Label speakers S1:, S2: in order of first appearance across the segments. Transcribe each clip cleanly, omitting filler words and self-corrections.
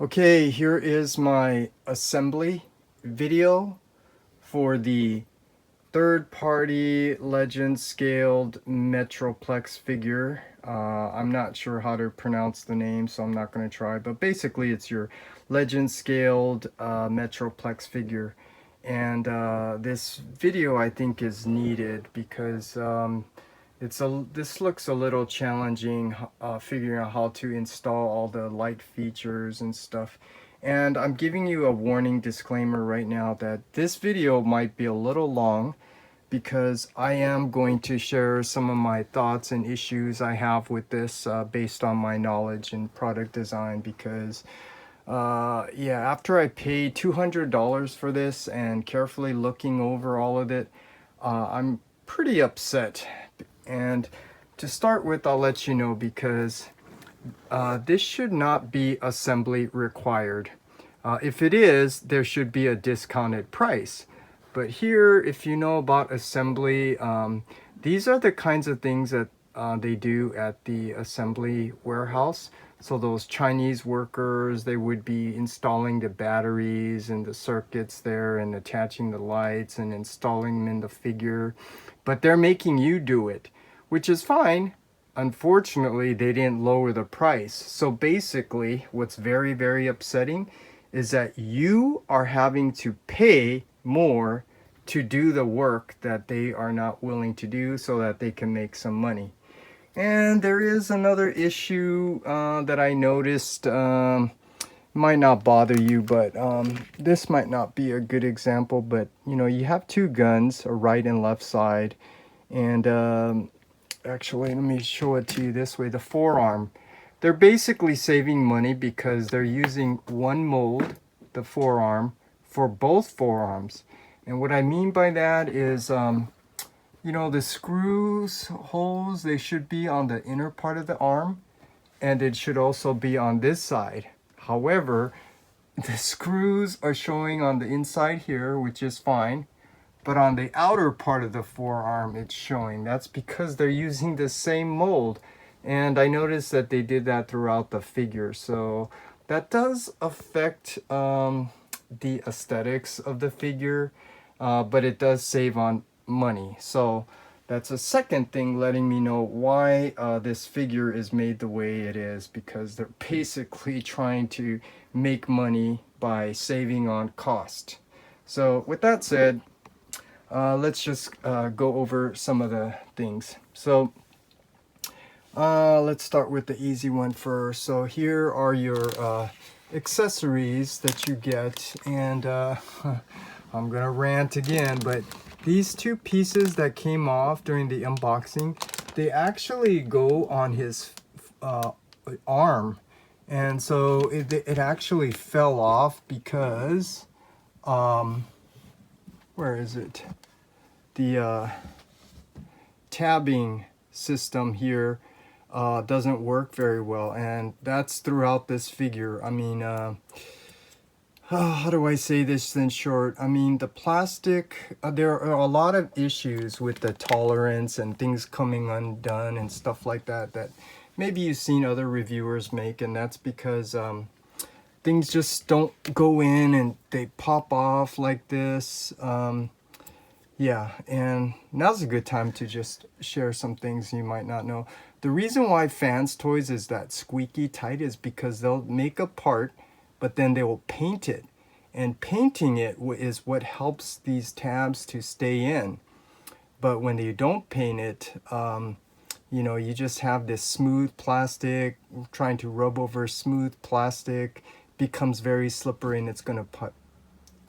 S1: Okay, here is my assembly video for the third-party legend scaled Metroplex figure. I'm not sure how to pronounce the name, so I'm not going to try, but basically it's your legend scaled Metroplex figure. And this video I think is needed because this looks a little challenging, figuring out how to install all the light features and stuff. And I'm giving you a warning disclaimer right now that this video might be a little long because I am going to share some of my thoughts and issues I have with this based on my knowledge in product design. Because yeah, after I paid $200 for this and carefully looking over all of it, I'm pretty upset. And to start with, I'll let you know because this should not be assembly required. If it is, there should be a discounted price. But here, if you know about assembly, these are the kinds of things that they do at the assembly warehouse. So those Chinese workers, they would be installing the batteries and the circuits there and attaching the lights and installing them in the figure. But they're making you do it, which is fine. Unfortunately, they didn't lower the price. So basically, what's very, very upsetting is that you are having to pay more to do the work that they are not willing to do so that they can make some money. And there is another issue that I noticed, might not bother you, but this might not be a good example, but you know, you have two guns, a right and left side, and actually, let me show it to you this way. The forearm, they're basically saving money because they're using one mold, the forearm, for both forearms. And what I mean by that is, you know, the screws, holes, they should be on the inner part of the arm, and it should also be on this side. However, the screws are showing on the inside here, which is fine, but on the outer part of the forearm it's showing. That's because they're using the same mold, and I noticed that they did that throughout the figure. So that does affect the aesthetics of the figure, but it does save on money. So that's a second thing letting me know why this figure is made the way it is, because they're basically trying to make money by saving on cost. So with that said, let's just go over some of the things. So let's start with the easy one first. So here are your accessories that you get, and I'm gonna rant again, but these two pieces that came off during the unboxing, they actually go on his arm, and so it actually fell off because where is it? The tabbing system here doesn't work very well, and that's throughout this figure. I mean, how do I say this in short? I mean, the plastic, there are a lot of issues with the tolerance and things coming undone and stuff like that that maybe you've seen other reviewers make, and that's because things just don't go in and they pop off like this. Yeah, and now's a good time to just share some things you might not know. The reason why Fans Toys is that squeaky tight is because they'll make a part, but then they will paint it. And painting it is what helps these tabs to stay in. But when you don't paint it, you know, you just have this smooth plastic, trying to rub over smooth plastic, becomes very slippery and it's going to,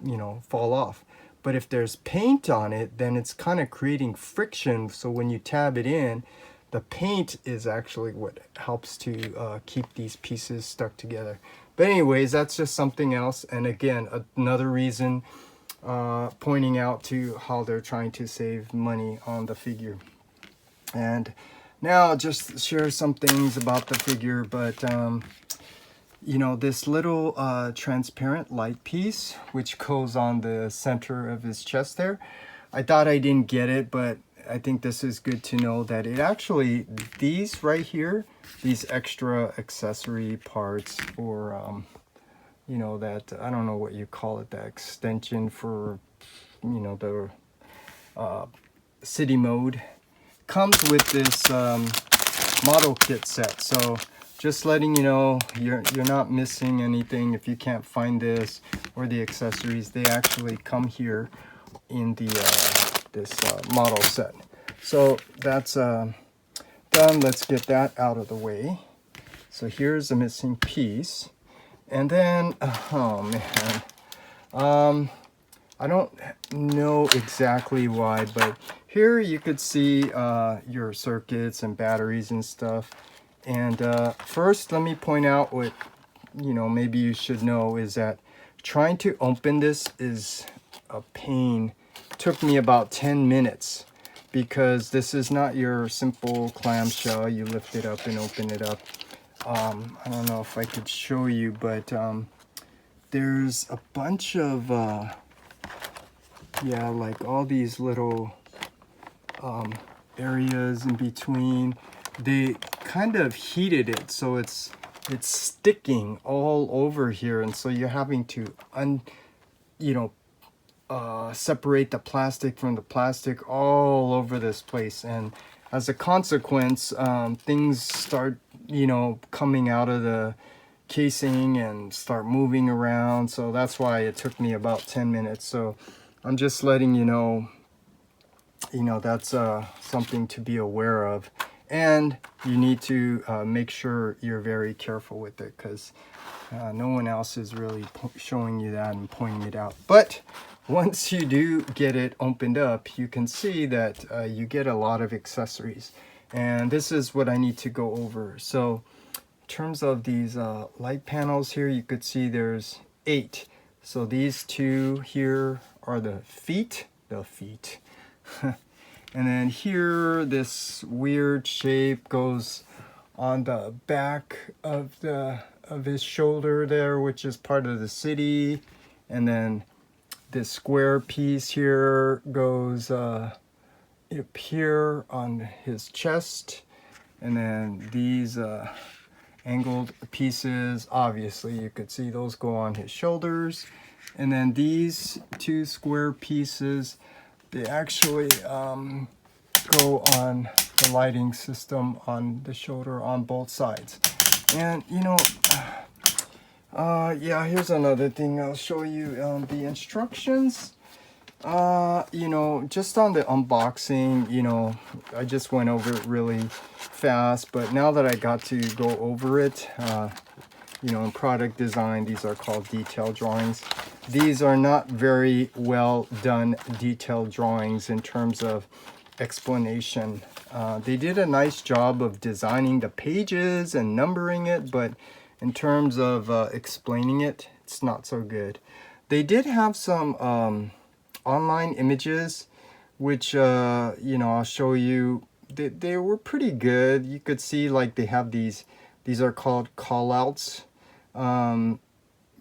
S1: you know, fall off. But if there's paint on it, then it's kind of creating friction. So when you tab it in, the paint is actually what helps to keep these pieces stuck together. But anyways, that's just something else. And again, another reason pointing out to how they're trying to save money on the figure. And now I'll just share some things about the figure, but you know, this little transparent light piece, which goes on the center of his chest there, I thought I didn't get it, but I think this is good to know that it actually, these right here, these extra accessory parts for you know, that, I don't know what you call it, that extension for, you know, the city mode. Comes with this model kit set. So just letting you know, you're not missing anything if you can't find this or the accessories. They actually come here in the this model set. So that's done. Let's get that out of the way. So here's a missing piece. And then, oh man, I don't know exactly why, but here you could see your circuits and batteries and stuff. And first, let me point out what, you know, maybe you should know is that trying to open this is a pain. It took me about 10 minutes because this is not your simple clamshell. You lift it up and open it up. I don't know if I could show you, but there's a bunch of yeah, like all these little areas in between. They kind of heated it, so it's sticking all over here, and so you're having to separate the plastic from the plastic all over this place. And as a consequence, things start, you know, coming out of the casing and start moving around. So that's why it took me about 10 minutes. So I'm just letting you know, that's something to be aware of. And you need to make sure you're very careful with it, because no one else is really showing you that and pointing it out. But once you do get it opened up, you can see that you get a lot of accessories. And this is what I need to go over. So in terms of these light panels here, you could see there's 8. So these 2 here are the feet. And then here, this weird shape goes on the back of his shoulder there, which is part of the city. And then this square piece here goes up here on his chest. And then these angled pieces, obviously you could see those go on his shoulders. And then these 2 square pieces, they actually go on the lighting system on the shoulder on both sides. And yeah, here's another thing I'll show you. The instructions, just on the unboxing, I just went over it really fast, but now that I got to go over it, in product design, these are called detail drawings. These are not very well done detailed drawings in terms of explanation. They did a nice job of designing the pages and numbering it, but in terms of explaining it, it's not so good. They did have some online images, which, I'll show you. They were pretty good. You could see like they have these are called callouts.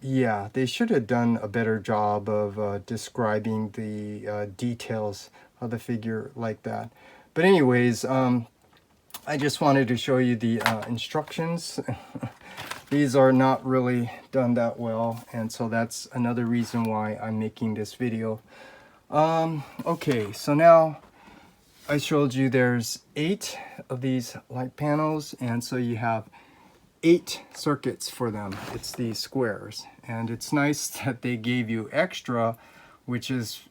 S1: Yeah, they should have done a better job of describing the details of the figure like that. But anyways, I just wanted to show you the instructions. These are not really done that well, and so that's another reason why I'm making this video. Okay, so now I showed you there's 8 of these light panels, and so you have 8 circuits for them. It's these squares, and it's nice that they gave you extra, which is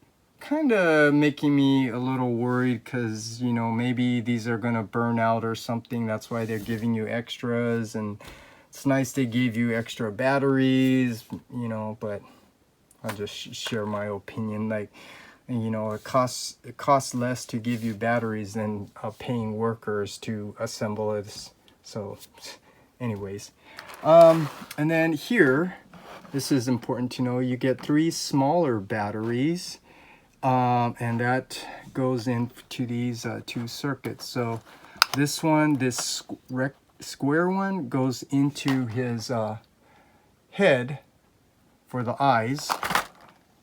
S1: kind of making me a little worried, because maybe these are gonna burn out or something. That's why they're giving you extras. And it's nice they gave you extra batteries, but I'll just share my opinion. Like, it costs less to give you batteries than paying workers to assemble it. So anyways, and then here, this is important to know, you get 3 smaller batteries, and that goes into these 2 circuits. So this one, this square one, goes into his head for the eyes,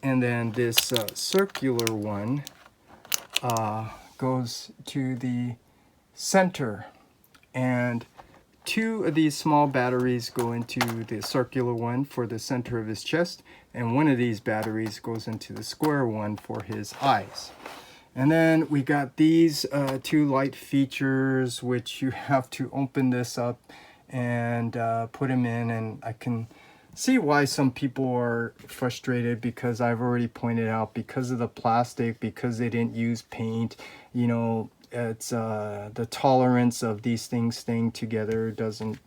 S1: and then this circular one goes to the center. And 2 of these small batteries go into the circular one for the center of his chest, and 1 of these batteries goes into the square one for his eyes. And then we got these 2 light features, which you have to open this up and put them in, and I can see why some people are frustrated, because I've already pointed out, because of the plastic, because they didn't use paint, you know, it's the tolerance of these things staying together doesn't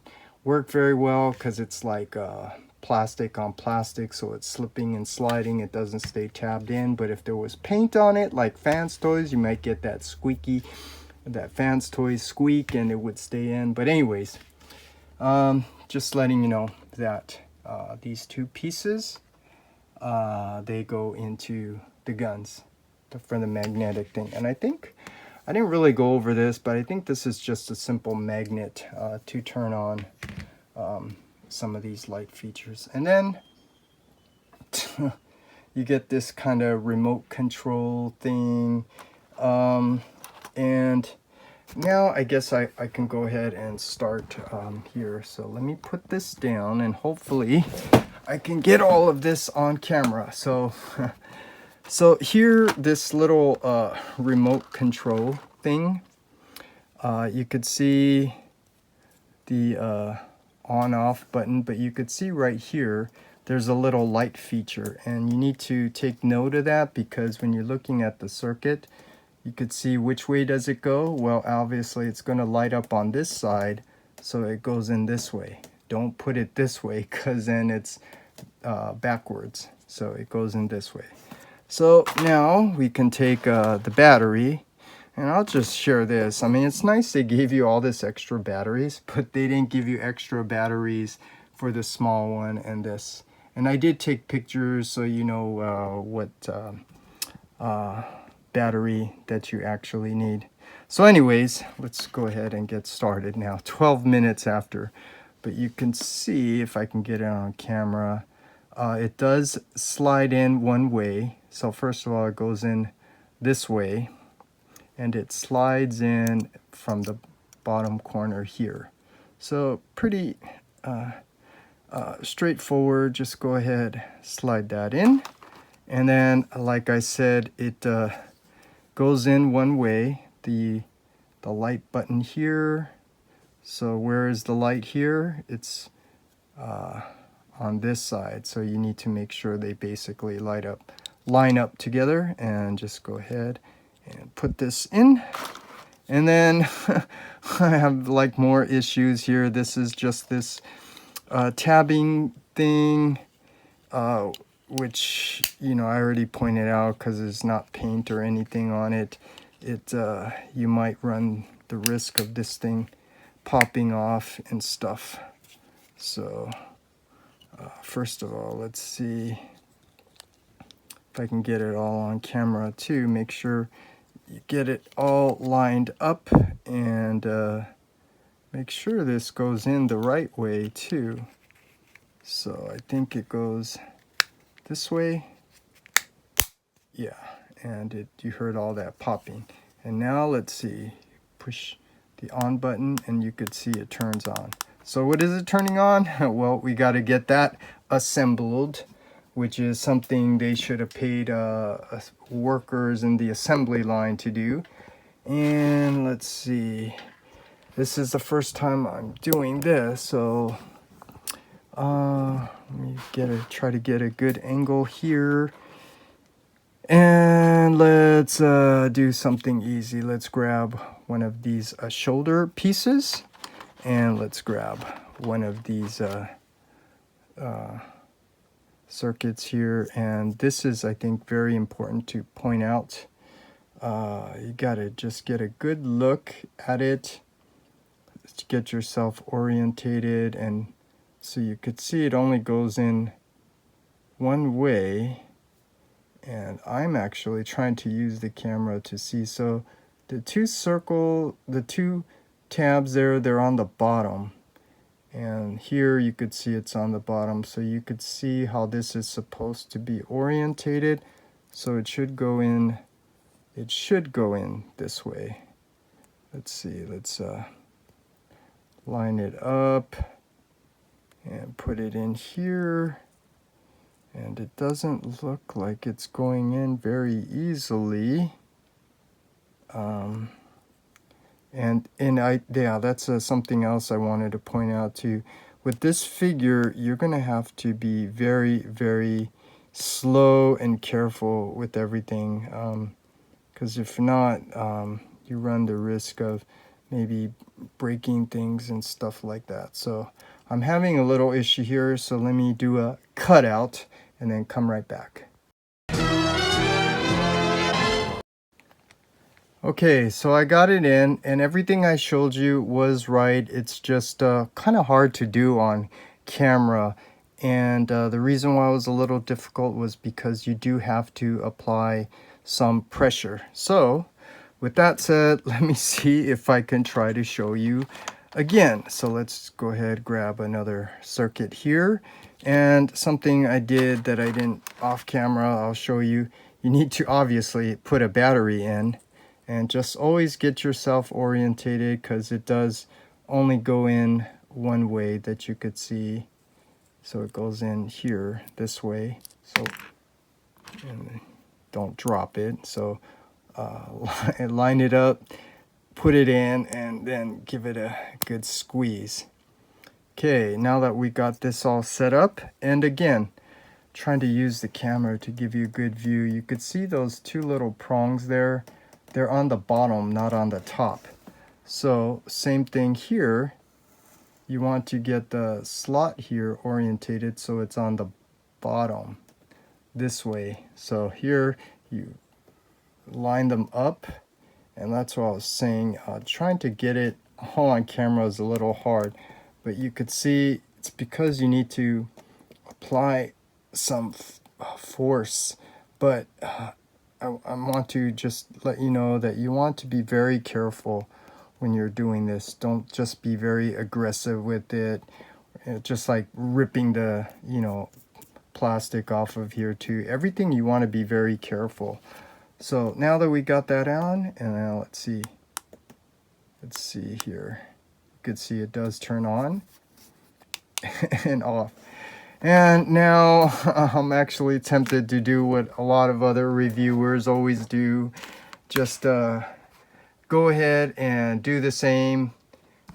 S1: work very well, because it's like plastic on plastic, so it's slipping and sliding, it doesn't stay tabbed in. But if there was paint on it, like Fans Toys, you might get that squeaky, that Fans Toys squeak, and it would stay in. But anyways, just letting you know that these 2 pieces, they go into the guns for the magnetic thing. And I think I didn't really go over this, but I think this is just a simple magnet to turn on some of these light features. And then you get this kind of remote control thing. And now I guess I can go ahead and start here. So let me put this down, and hopefully I can get all of this on camera. So so here, this little remote control thing, you could see the on-off button, but you could see right here there's a little light feature, and you need to take note of that, because when you're looking at the circuit, you could see which way does it go. Well, obviously it's going to light up on this side, so it goes in this way. Don't put it this way, because then it's backwards, so it goes in this way. So now we can take the battery, and I'll just share this. I mean, it's nice they gave you all this extra batteries, but they didn't give you extra batteries for the small one and this. And I did take pictures, so you know what battery that you actually need. So anyways, let's go ahead and get started now. 12 minutes after, but you can see, if I can get it on camera, it does slide in one way. So first of all, it goes in this way, and it slides in from the bottom corner here. So pretty straightforward. Just go ahead, slide that in, and then like I said, it goes in one way, the light button here. So where is the light here? It's on this side, so you need to make sure they basically line up together. And just go ahead and put this in. And then I have like more issues here. This is just this tabbing thing, which, you know, I already pointed out, because there's not paint or anything on it. You might run the risk of this thing popping off and stuff. So first of all, let's see if I can get it all on camera too. Make sure you get it all lined up, and make sure this goes in the right way too. So I think it goes this way. Yeah, and you heard all that popping. And now let's see, push the on button, and you could see it turns on. So what is it turning on? Well, we got to get that assembled, which is something they should have paid workers in the assembly line to do. And let's see, this is the first time I'm doing this, so let me try to get a good angle here. And let's do something easy. Let's grab one of these shoulder pieces, and let's grab one of these circuits here. And this is, I think, very important to point out. You gotta just get a good look at it to get yourself orientated. And so you could see it only goes in one way, and I'm actually trying to use the camera to see. So the two tabs there, they're on the bottom, and here you could see it's on the bottom. So you could see how this is supposed to be orientated. So it should go in this way. Let's see, let's line it up and put it in here. And it doesn't look like it's going in very easily. Yeah, that's something else I wanted to point out too. With this figure, you're gonna have to be very, very slow and careful with everything, because if not, you run the risk of maybe breaking things and stuff like that. So I'm having a little issue here, so let me do a cutout and then come right back. Okay, so I got it in and everything I showed you was right. It's just kind of hard to do on camera. And the reason why it was a little difficult was because you do have to apply some pressure. So with that said, let me see if I can try to show you again. So let's go ahead, grab another circuit here. And something I did that I didn't off camera, I'll show you. You need to obviously put a battery in. And just always get yourself orientated because it does only go in one way that you could see. So it goes in here this way. So, and don't drop it. So line it up, put it in, and then give it a good squeeze. Okay, now that we got this all set up, and again, trying to use the camera to give you a good view, you could see those two little prongs there. They're on the bottom, not on the top. So same thing here. You want to get the slot here orientated so it's on the bottom this way. So here you line them up, and that's what I was saying. Trying to get it all on camera is a little hard, but you could see it's because you need to apply some force. But I want to just let you know that you want to be very careful when you're doing this. Don't just be very aggressive with it. Just like ripping the, plastic off of here too. Everything you want to be very careful. So now that we got that on, and now let's see here. You could see it does turn on and off. And now I'm actually tempted to do what a lot of other reviewers always do. Just go ahead and do the same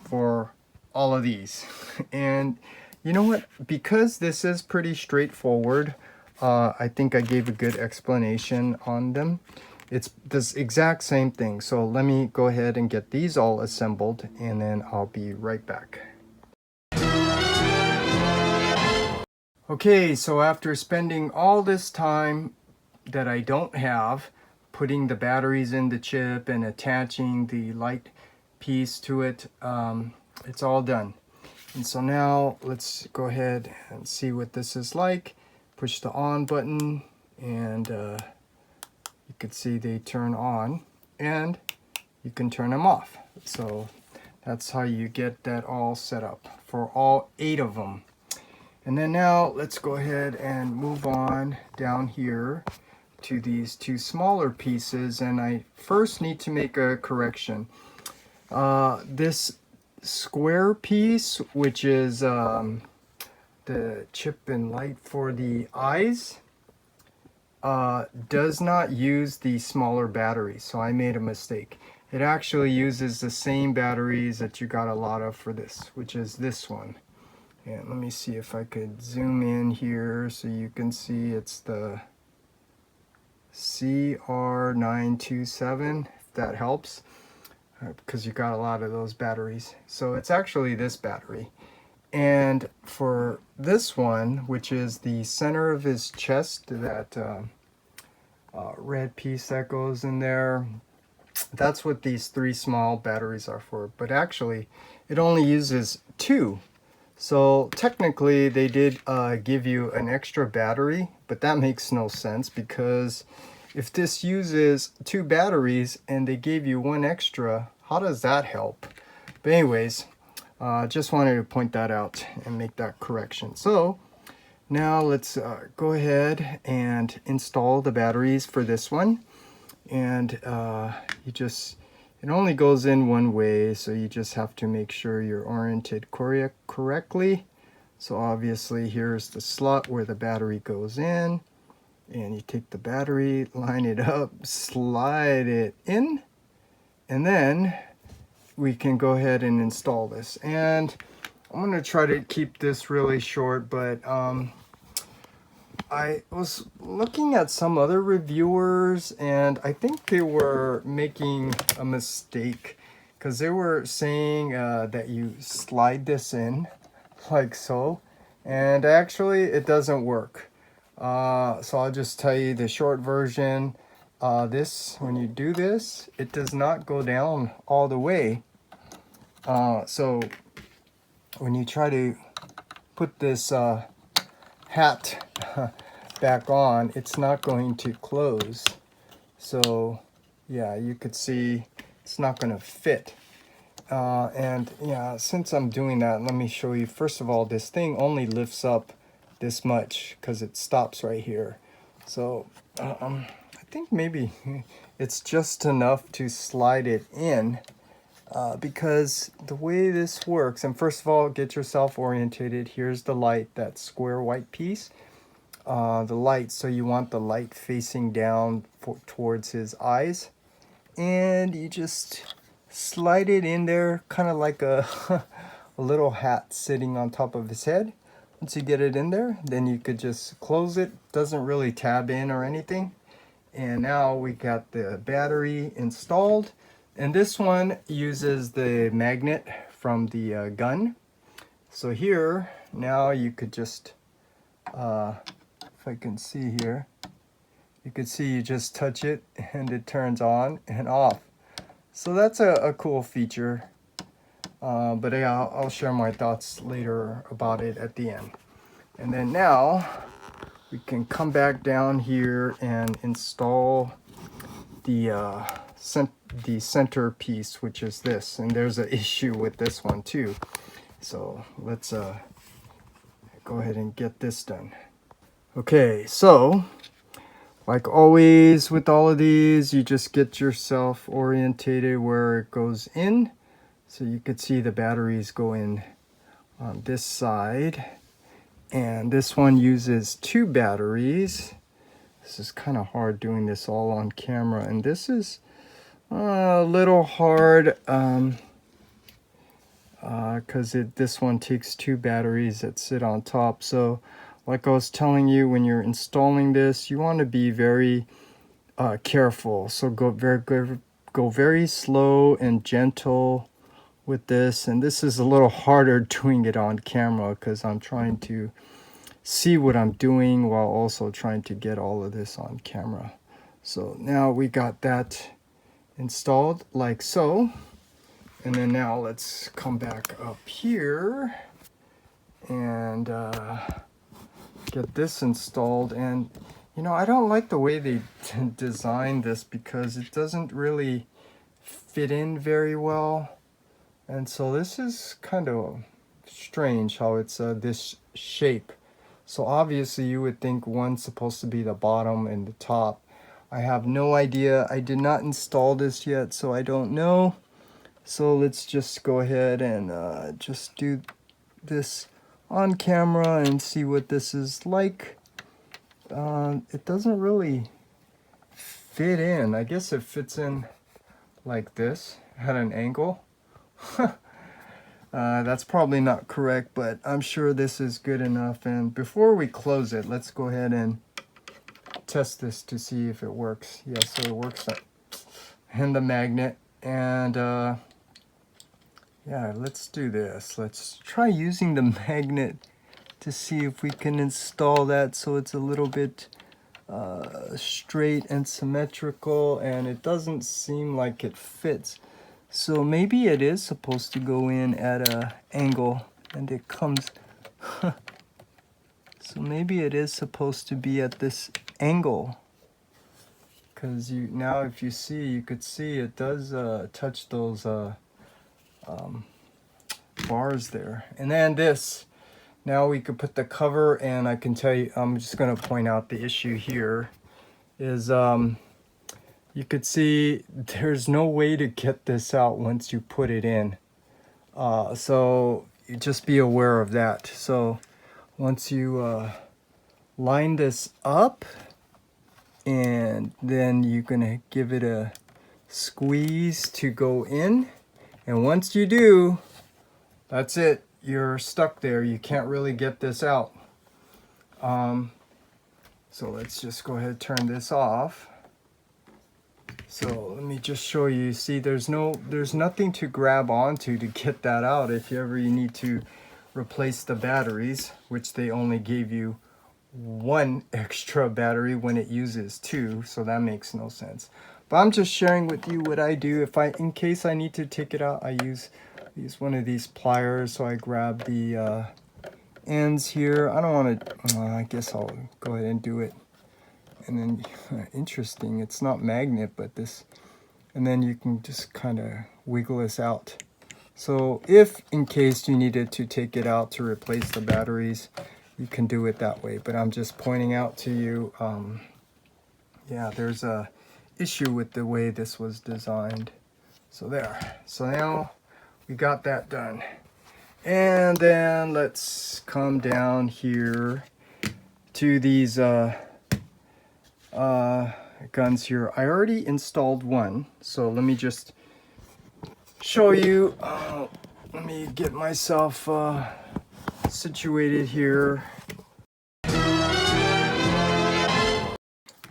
S1: for all of these. And you know what? Because this is pretty straightforward, I think I gave a good explanation on them. It's this exact same thing. So let me go ahead and get these all assembled, and then I'll be right back. Okay, so after spending all this time that I don't have, putting the batteries in the chip and attaching the light piece to it, it's all done. And so now let's go ahead and see what this is like. Push the on button, and you can see they turn on, and you can turn them off. So that's how you get that all set up for all 8 of them. And then now let's go ahead and move on down here to these 2 smaller pieces. And I first need to make a correction. This square piece, which is the chip and light for the eyes, does not use the smaller batteries. So I made a mistake. It actually uses the same batteries that you got a lot of for this, which is this one. And let me see if I could zoom in here so you can see it's the CR927, if that helps, because you got a lot of those batteries. So it's actually this battery. And for this one, which is the center of his chest, that red piece that goes in there, that's what these 3 small batteries are for. But actually, it only uses 2. So technically they did give you an extra battery, but that makes no sense, because if this uses 2 batteries and they gave you 1 extra, how does that help? But anyways, just wanted to point that out and make that correction. So now let's go ahead and install the batteries for this one. And you just it only goes in one way, so you just have to make sure you're oriented correctly. So obviously here's the slot where the battery goes in, and you take the battery, line it up, slide it in, and then we can go ahead and install this. And I'm going to try to keep this really short, but I was looking at some other reviewers, and I think they were making a mistake because they were saying that you slide this in like so, and actually it doesn't work. So I'll just tell you the short version. When you do this, it does not go down all the way. So when you try to put this hat back on, it's not going to close. So yeah, you could see it's not going to fit. And yeah, since I'm doing that, let me show you. First of all, this thing only lifts up this much because it stops right here. So I think maybe it's just enough to slide it in. Because the way this works, and first of all, get yourself orientated. Here's the light, that square white piece. The light, so you want the light facing down towards his eyes. And you just slide it in there, kind of like a, a little hat sitting on top of his head. Once you get it in there, then you could just close it. Doesn't really tab in or anything. And now we got the battery installed. And this one uses the magnet from the gun. So here, now you could just, if I can see here, you can see you just touch it and it turns on and off. So that's a cool feature. But yeah, I'll share my thoughts later about it at the end. And then now we can come back down here and install the center piece, which is this. And there's an issue with this one too. So let's go ahead and get this done. Okay, so like always with all of these, you just get yourself orientated where it goes in. So you could see the batteries go in on this side. And this one uses 2 batteries. This is kind of hard doing this all on camera. And this is a little hard because this one takes 2 batteries that sit on top. So like I was telling you, when you're installing this, you want to be very careful. So go very slow and gentle with this. And this is a little harder doing it on camera because I'm trying to see what I'm doing while also trying to get all of this on camera. So now we got that installed like so. And then now let's come back up here and get this installed. And you know, I don't like the way they designed this because it doesn't really fit in very well. And so this is kind of strange how it's this shape. So obviously you would think one's supposed to be the bottom and the top. I have no idea. I did not install this yet, so I don't know. So let's just go ahead and just do this on camera and see what this is like. It doesn't really fit in. I guess it fits in like this at an angle. That's probably not correct, but I'm sure this is good enough. And before we close it, let's go ahead and test this to see if it works. Yeah, so it works. And the magnet. And yeah, let's do this. Let's try using the magnet to see if we can install that so it's a little bit straight and symmetrical, and it doesn't seem like it fits. So maybe it is supposed to go in at an angle and it comes so maybe it is supposed to be at this angle, because now if you see, you could see it does touch those bars there. And then this, now we could put the cover, and I can tell you, I'm just going to point out the issue here is you could see there's no way to get this out once you put it in. So you just be aware of that. So once you line this up, and then you're gonna give it a squeeze to go in. And once you do, that's it. You're stuck there. You can't really get this out. So let's just go ahead and turn this off. So let me just show you. See, there's nothing to grab onto to get that out if you need to replace the batteries, which they only gave you one extra battery when it uses two, so that makes no sense. But I'm just sharing with you what I do. In case I need to take it out, I use one of these pliers. So I grab the ends here. I don't want to, I guess I'll go ahead and do it. And then, interesting, it's not magnet, but this, and then you can just kind of wiggle this out. So if in case you needed to take it out to replace the batteries, you can do it that way. But I'm just pointing out to you, yeah, there's a issue with the way this was designed. So there. So now we got that done. And then let's come down here to these guns here. I already installed one, so let me just show you. Let me get myself situated here.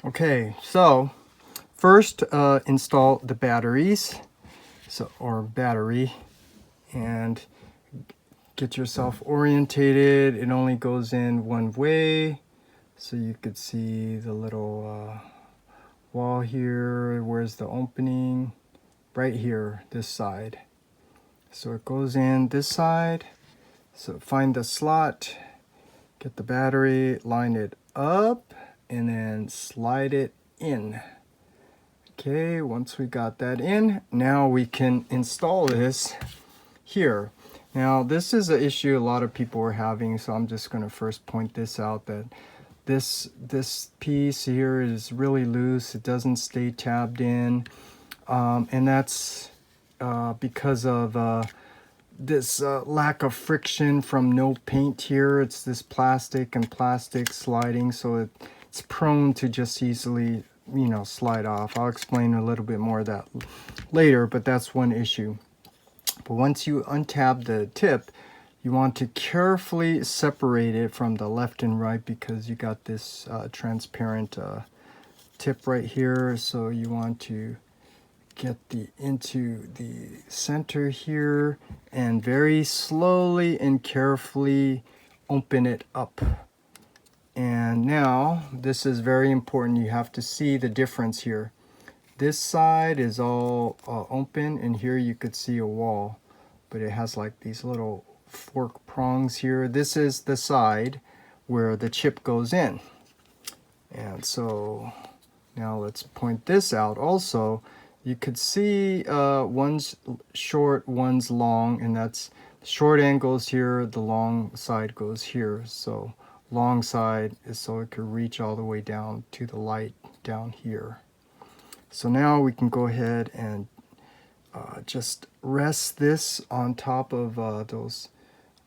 S1: Okay, so first install the batteries, or battery, and get yourself orientated. It only goes in one way, so you could see the little wall here. Where's the opening? Right here, this side. So it goes in this side. So find the slot, get the battery, line it up, and then slide it in. Okay, once we got that in, now we can install this here. Now this is an issue a lot of people are having, so I'm just going to first point this out, that this piece here is really loose. It doesn't stay tabbed in, and that's because of this lack of friction from no paint here. It's this plastic and plastic sliding, so it's prone to just easily, you know, slide off. I'll explain a little bit more of that later, but that's one issue. But once you untab the tip, you want to carefully separate it from the left and right, because you got this transparent tip right here. So you want to get into the center here and very slowly and carefully open it up. And now this is very important. You have to see the difference here. This side is all open, and here you could see a wall, but it has like these little fork prongs here. This is the side where the chip goes in. And so now let's point this out also. You could see one's short, one's long, and that's short end goes here, the long side goes here. So long side is so it could reach all the way down to the light down here. So now we can go ahead and just rest this on top of those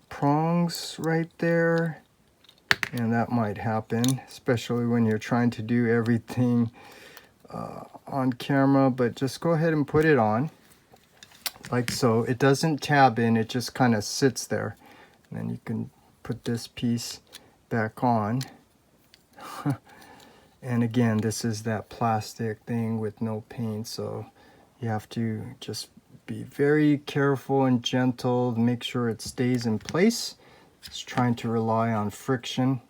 S1: prongs right there. And that might happen, especially when you're trying to do everything on camera, but just go ahead and put it on like so. It doesn't tab in, it just kind of sits there, and then you can put this piece back on. And again, this is that plastic thing with no paint, so you have to just be very careful and gentle to make sure it stays in place. It's trying to rely on friction.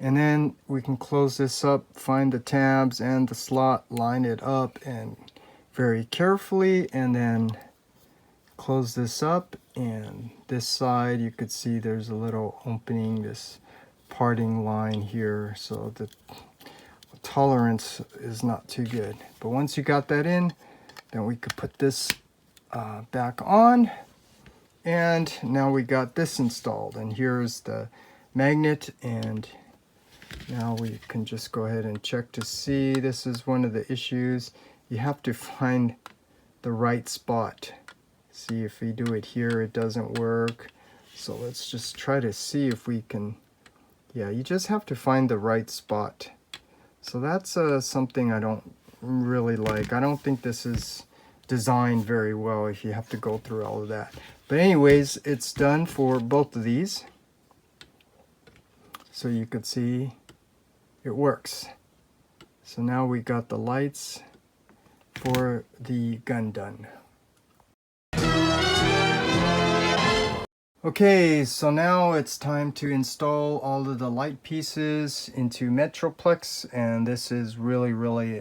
S1: And then we can close this up, find the tabs and the slot, line it up and very carefully, and then close this up. And this side, you could see there's a little opening, this parting line here, so the tolerance is not too good. But once you got that in, then we could put this back on. And now we got this installed, and here's the magnet, and now we can just go ahead and check to see. This is one of the issues. you have to find the right spot. See, if we do it here, it doesn't work. So let's just try to see if we can, yeah, you just have to find the right spot. So that's something I don't really like. I don't think this is designed very well if you have to go through all of that. But anyways, it's done for both of these. So you could see it works. So now we got the lights for the gun done. Okay, so now it's time to install all of the light pieces into Metroplex, and this is really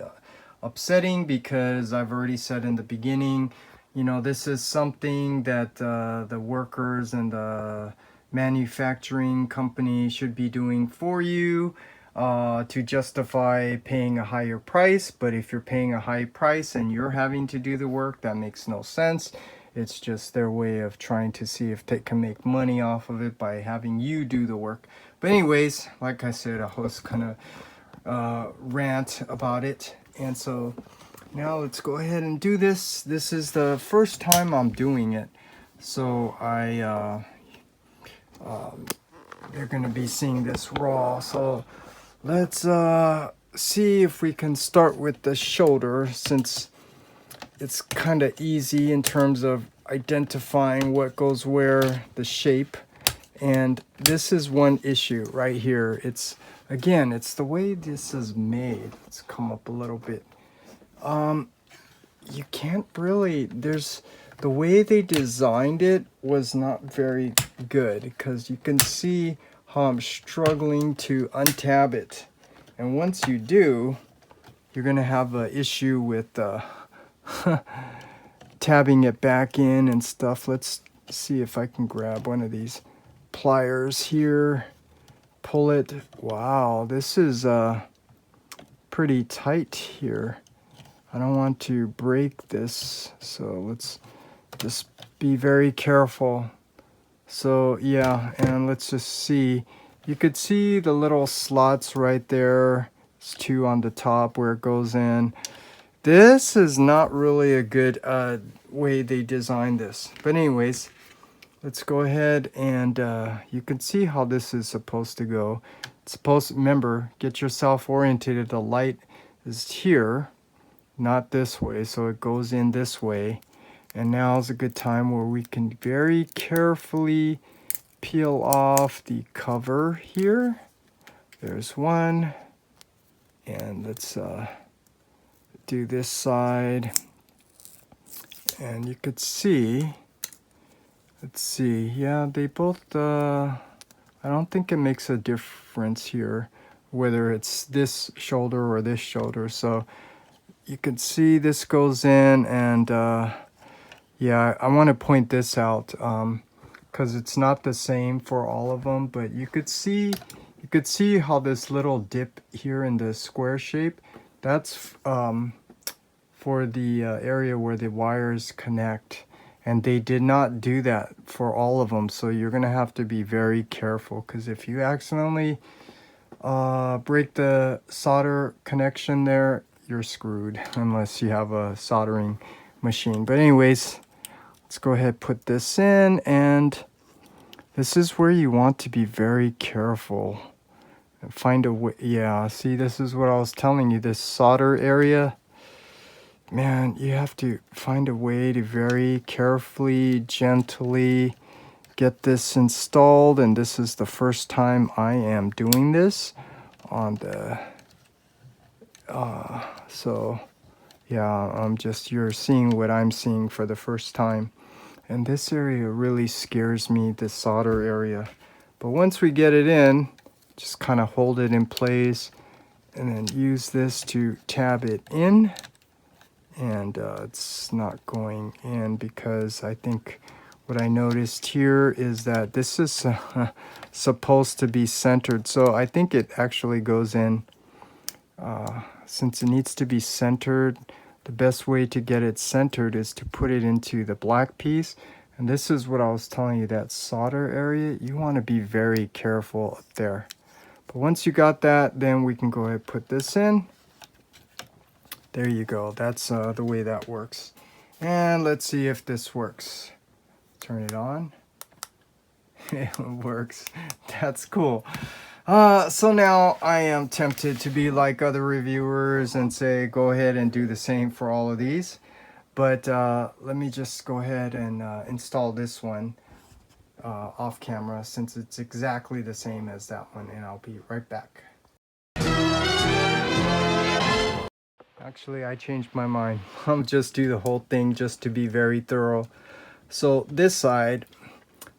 S1: upsetting because I've already said in the beginning, you know, this is something that the workers and the manufacturing company should be doing for you to justify paying a higher price. But if you're paying a high price and you're having to do the work, that makes no sense. It's just their way of trying to see if they can make money off of it by having you do the work. But anyways, like I said, I was kind of rant about it. And so now let's go ahead and do this. This is the first time I'm doing it. So they're going to be seeing this raw. So let's see if we can start with the shoulder, since it's kind of easy in terms of identifying what goes where, the shape. And this is one issue right here. It's, again, it's the way this is made. Let's come up a little bit. You can't really, the way they designed it was not very good, because you can see how I'm struggling to untab it. And once you do, you're going to have an issue with tabbing it back in and stuff. Let's see if I can grab one of these pliers here, pull it. Wow, this is pretty tight here. I don't want to break this, so let's just be very careful. So yeah, and let's just see. You could see the little slots right there. It's two on the top where it goes in. This is not really a good way they designed this. But anyways, let's go ahead and you can see how this is supposed to go. It's supposed to, remember, get yourself oriented. The light is here, not this way. So it goes in this way. And now is a good time where we can very carefully peel off the cover here. There's one. And let's do this side, and you could see, let's see, yeah, they both I don't think it makes a difference here whether it's this shoulder or this shoulder. So you can see this goes in, and yeah, I want to point this out because it's not the same for all of them, but you could see how this little dip here in the square shape, that's for the area where the wires connect, and they did not do that for all of them. So you're gonna have to be very careful, because if you accidentally break the solder connection there, you're screwed unless you have a soldering machine. But anyways, let's go ahead and put this in, and this is where you want to be very careful and find a way. Yeah, see, this is what I was telling you, this solder area. Man, you have to find a way to very carefully, gently get this installed. And this is the first time I am doing this on the, so yeah, you're seeing what I'm seeing for the first time. And this area really scares me, this solder area. But once we get it in, just kind of hold it in place and then use this to tab it in. And it's not going in because I think what I noticed here is that this is supposed to be centered. So I think it actually goes in, since it needs to be centered, the best way to get it centered is to put it into the black piece. And this is what I was telling you, that solder area, you want to be very careful up there. But once you got that, then we can go ahead and put this in. There you go. That's the way that works. And let's see if this works. Turn it on. It works. That's cool. So now I am tempted to be like other reviewers and say go ahead and do the same for all of these. But let me just go ahead and install this one off camera since it's exactly the same as that one, and I'll be right back. Actually, I changed my mind. I'll just do the whole thing just to be very thorough. So this side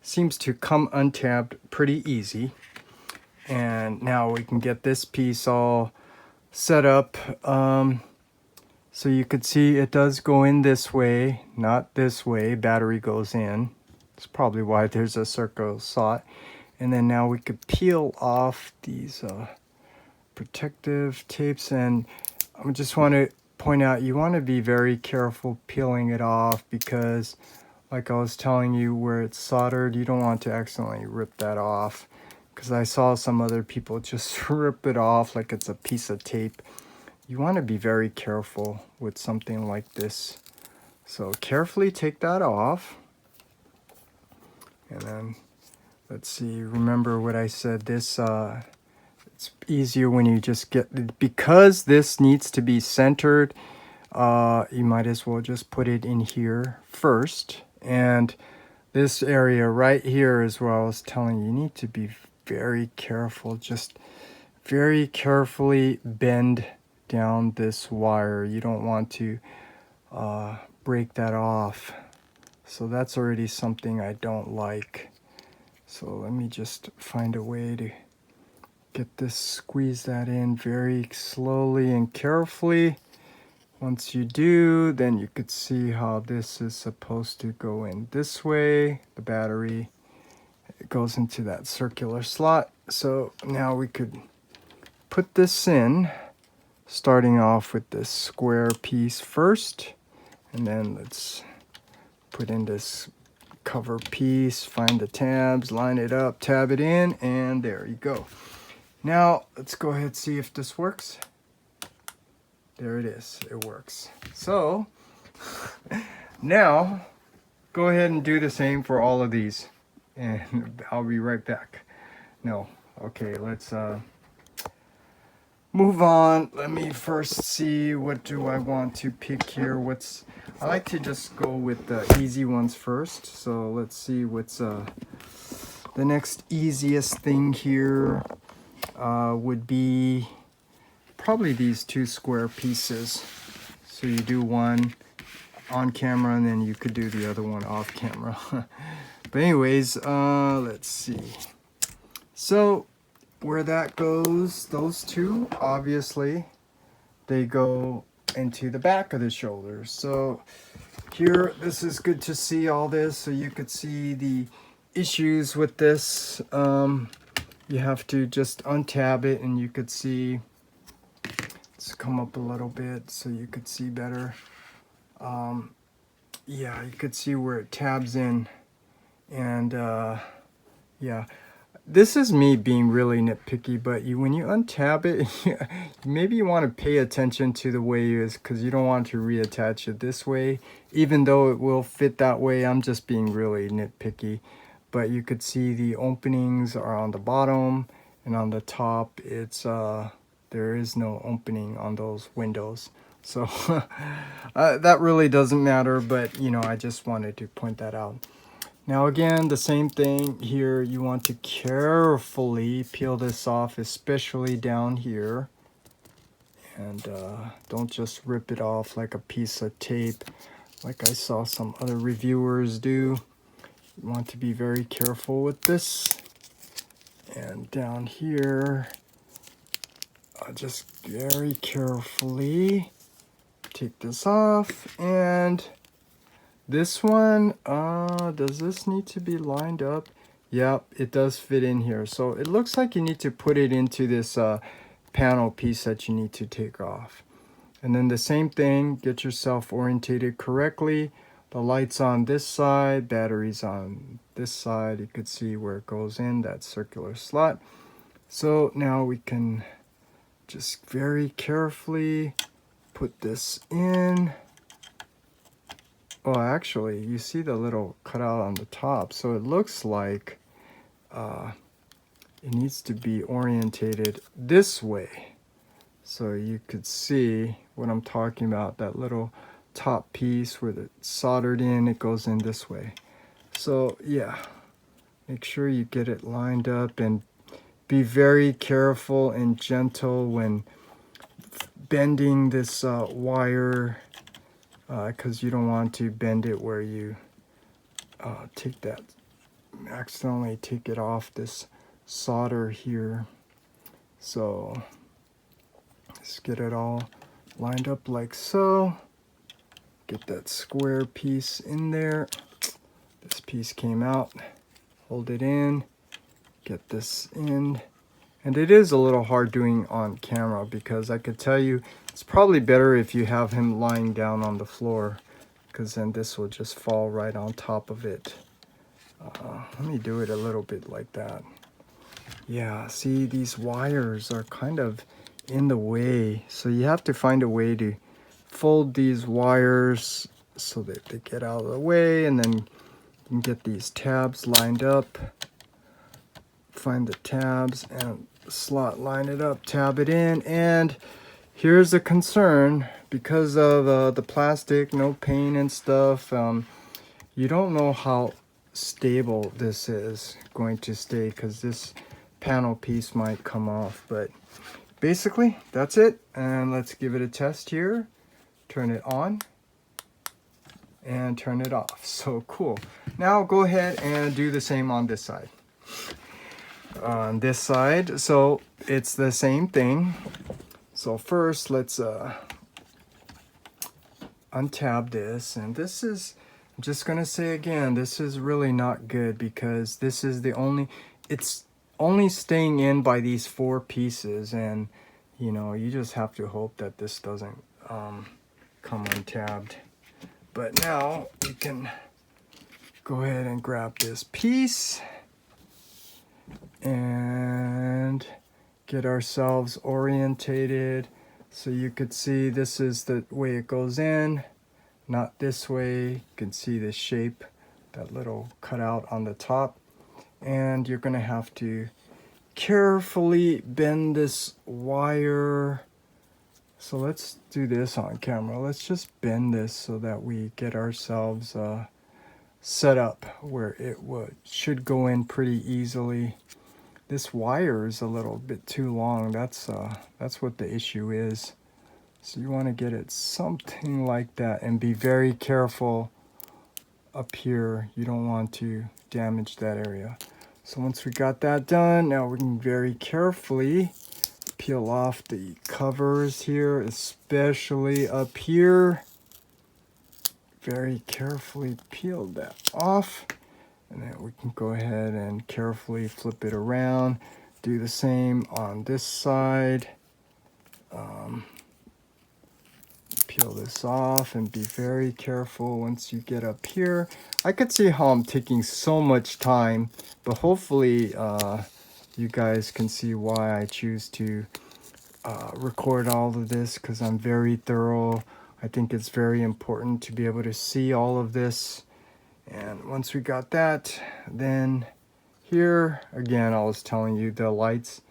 S1: seems to come untabbed pretty easy. And now we can get this piece all set up. So you could see it does go in this way, not this way. Battery goes in. That's probably why there's a circle slot. And then now we could peel off these protective tapes, and I just want to point out you want to be very careful peeling it off, because like I was telling you, where it's soldered, you don't want to accidentally rip that off, because I saw some other people just rip it off like it's a piece of tape. You want to be very careful with something like this. So carefully take that off. And then let's see, remember what I said, this it's easier when you just get, because this needs to be centered, you might as well just put it in here first. And this area right here is where I was telling you, you need to be very careful. Just very carefully bend down this wire. You don't want to break that off. So that's already something I don't like. So let me just find a way to get this, squeeze that in very slowly and carefully. Once you do, then you could see how this is supposed to go in this way. The battery, it goes into that circular slot. So now we could put this in, starting off with this square piece first, and then let's put in this cover piece, find the tabs, line it up, tab it in, and there you go. Now let's go ahead and see if this works. There it is, it works. So now go ahead and do the same for all of these, and I'll be right back. No, okay, let's move on. Let me first see, what do I want to pick here? I like to just go with the easy ones first. So let's see what's the next easiest thing here. Would be probably these two square pieces. So you do one on camera, and then you could do the other one off camera. But anyways, let's see. So where that goes, those two, obviously, they go into the back of the shoulder. So here, this is good to see all this, so you could see the issues with this. You have to just untab it, and you could see, let's come up a little bit so you could see better. Yeah, you could see where it tabs in, and yeah, this is me being really nitpicky, but when you untab it, maybe you want to pay attention to the way it is, because you don't want to reattach it this way, even though it will fit that way. I'm just being really nitpicky. But you could see the openings are on the bottom, and on the top it's there is no opening on those windows. So that really doesn't matter, but you know, I just wanted to point that out. Now again, the same thing here. You want to carefully peel this off, especially down here, and don't just rip it off like a piece of tape like I saw some other reviewers do. You want to be very careful with this. And down here, just very carefully take this off. And this one, does this need to be lined up? Yep, it does fit in here. So it looks like you need to put it into this panel piece that you need to take off. And then the same thing, get yourself orientated correctly. The light's on this side, battery's on this side. You could see where it goes in, that circular slot. So now we can just very carefully put this in. Oh, actually, you see the little cutout on the top, so it looks like it needs to be orientated this way. So you could see what I'm talking about, that little top piece where it's soldered in, it goes in this way. So yeah, make sure you get it lined up and be very careful and gentle when bending this wire, because you don't want to bend it where you accidentally take it off this solder here. So let's get it all lined up like so. Get that square piece in there. This piece came out. Hold it in. Get this in. And it is a little hard doing on camera, because I could tell you it's probably better if you have him lying down on the floor, because then this will just fall right on top of it. Let me do it a little bit like that. Yeah, see, these wires are kind of in the way, so you have to find a way to fold these wires so that they get out of the way, and then you can get these tabs lined up. Find the tabs and the slot, line it up, tab it in. And here's the concern, because of the plastic, no paint and stuff, you don't know how stable this is going to stay, because this panel piece might come off. But basically that's it, and let's give it a test here. Turn it on and turn it off. So cool. Now go ahead and do the same on this side. On this side, so it's the same thing. So first let's untab this, and this is, I'm just gonna say again, this is really not good, because this is the only, it's only staying in by these 4 pieces, and you know, you just have to hope that this doesn't come untabbed. But now we can go ahead and grab this piece and get ourselves orientated. So you could see this is the way it goes in, not this way. You can see the shape, that little cutout on the top. And you're gonna have to carefully bend this wire. So let's do this on camera. Let's just bend this so that we get ourselves set up where it should go in pretty easily. This wire is a little bit too long. That's what the issue is. So you want to get it something like that, and be very careful up here. You don't want to damage that area. So once we got that done, now we can very carefully peel off the covers here, especially up here. Very carefully peel that off. And then we can go ahead and carefully flip it around. Do the same on this side. Peel this off and be very careful once you get up here. I could see how I'm taking so much time, but hopefully you guys can see why I choose to record all of this, because I'm very thorough. I think it's very important to be able to see all of this. And once we got that, then here, again, I was telling you the lights,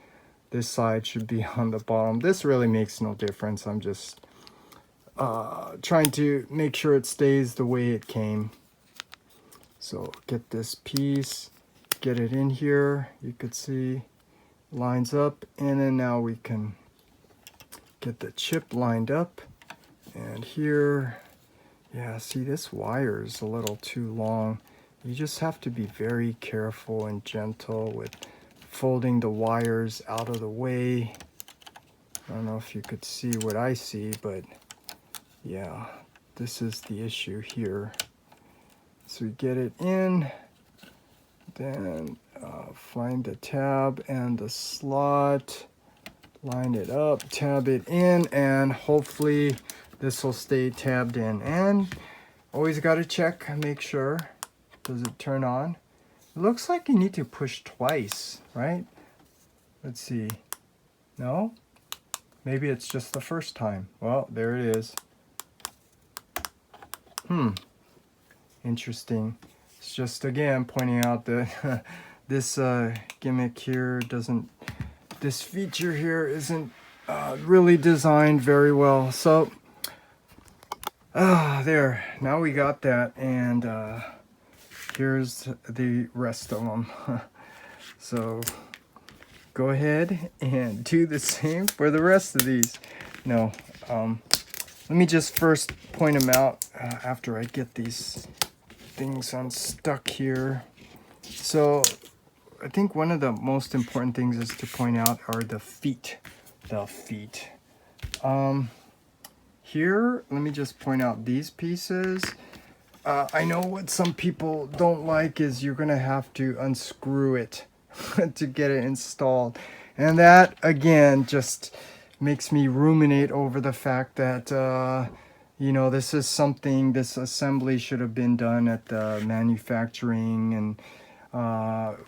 S1: this side should be on the bottom. This really makes no difference. I'm just trying to make sure it stays the way it came. So get this piece, get it in here. You could see lines up, and then now we can get the chip lined up. And here, yeah, see, this wire is a little too long. You just have to be very careful and gentle with folding the wires out of the way. I don't know if you could see what I see, but yeah, this is the issue here. So we get it in, then find the tab and the slot, line it up, tab it in, and hopefully this will stay tabbed in. And always got to check and make sure, does it turn on? It looks like you need to push twice, right? Let's see. No? Maybe it's just the first time. Well, there it is. Interesting. It's just, again, pointing out that this gimmick here doesn't, this feature here isn't really designed very well. So, there. Now we got that, and here's the rest of them. So, go ahead and do the same for the rest of these. No, let me just first point them out after I get these things unstuck here. So I think one of the most important things is to point out are the feet. Here, let me just point out these pieces. I know what some people don't like is you're gonna have to unscrew it to get it installed. And that, again, just makes me ruminate over the fact that, you know, this is something, this assembly should have been done at the manufacturing and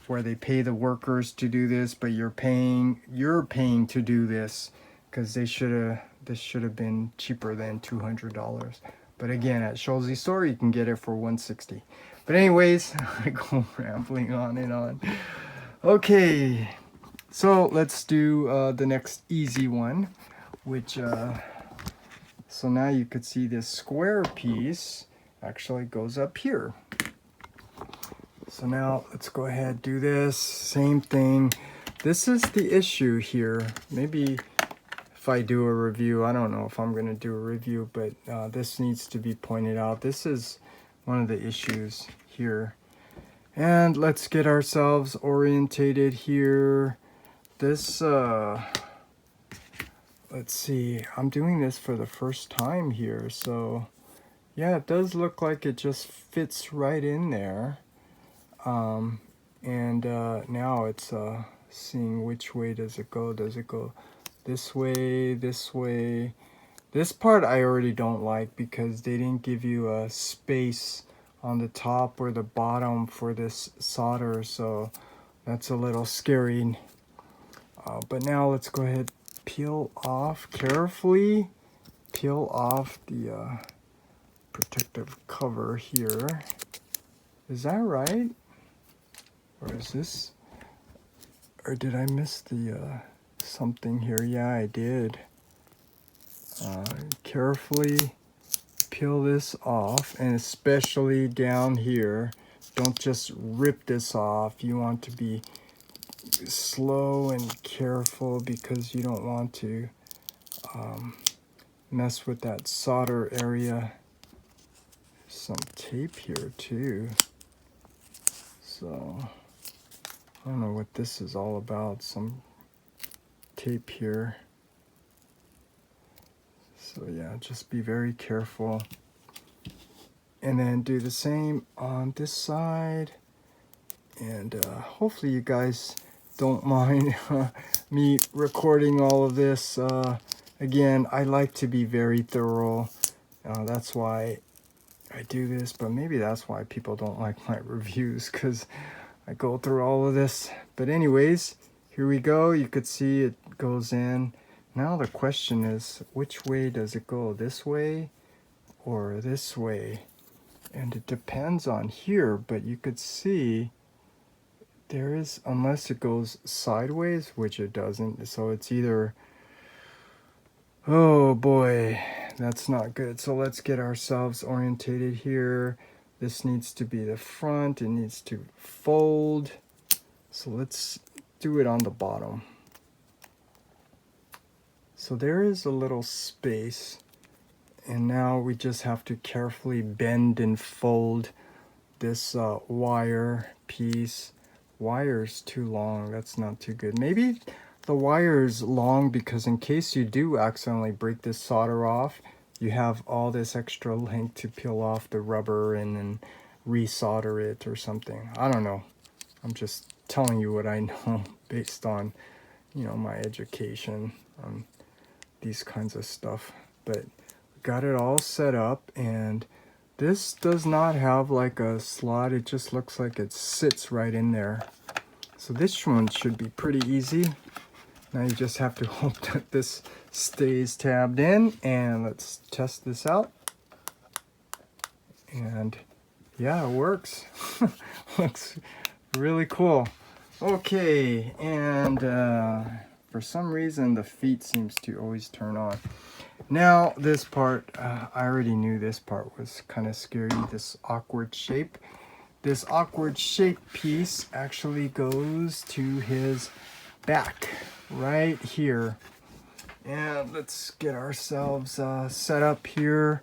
S1: where they pay the workers to do this, but you're paying to do this, because this should have been cheaper than $200. But again, at Schulze store, you can get it for $160. But anyways, I go rambling on and on. Okay, so let's do the next easy one, which, so now you could see this square piece actually goes up here. So now let's go ahead and do this, same thing. This is the issue here. Maybe if I do a review, I don't know if I'm gonna do a review, but this needs to be pointed out. This is one of the issues here. And let's get ourselves orientated here. This, let's see, I'm doing this for the first time here. So yeah, it does look like it just fits right in there. Now it's seeing which way does it go. Does it go this way, this way? This part I already don't like because they didn't give you a space on the top or the bottom for this solder, so that's a little scary. But now let's go ahead, carefully peel off the protective cover here. Is that right? Or is this, or did I miss the something here? Yeah, I did. Carefully peel this off, and especially down here, don't just rip this off. You want to be slow and careful because you don't want to mess with that solder area. Some tape here too. So I don't know what this is all about. Some tape here. So yeah, just be very careful. And then do the same on this side. And hopefully you guys don't mind me recording all of this. Again, I like to be very thorough. That's why I do this, but maybe that's why people don't like my reviews, because I go through all of this. But anyways, here we go. You could see it goes in. Now the question is, which way does it go? This way or this way? And it depends on here, but you could see there is, unless it goes sideways, which it doesn't. So it's either, oh boy, that's not good. So let's get ourselves orientated here. This needs to be the front. It needs to fold. So let's do it on the bottom. So there is a little space, and now we just have to carefully bend and fold this wire piece. Wire's too long, that's not too good. Maybe the wire is long because in case you do accidentally break this solder off, you have all this extra length to peel off the rubber and then re-solder it or something. I don't know. I'm just telling you what I know based on, you know, my education on these kinds of stuff. But got it all set up, and this does not have like a slot. It just looks like it sits right in there. So this one should be pretty easy. Now you just have to hope that this stays tabbed in, and let's test this out. And yeah, it works. Looks really cool. Okay, and for some reason the feet seems to always turn on. Now this part, I already knew this part was kind of scary, this awkward shape. This awkward shape piece actually goes to his back right here. And let's get ourselves set up here.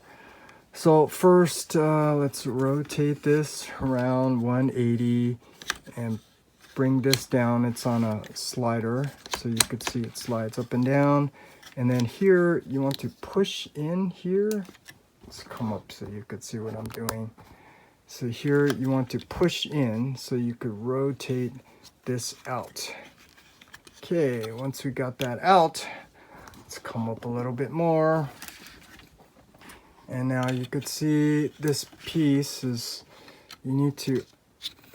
S1: So first, let's rotate this around 180 and bring this down. It's on a slider, so you could see it slides up and down. And then here, you want to push in here. Let's come up so you could see what I'm doing. So here, you want to push in so you could rotate this out. Okay, once we got that out, let's come up a little bit more. And now you could see this piece is, you need to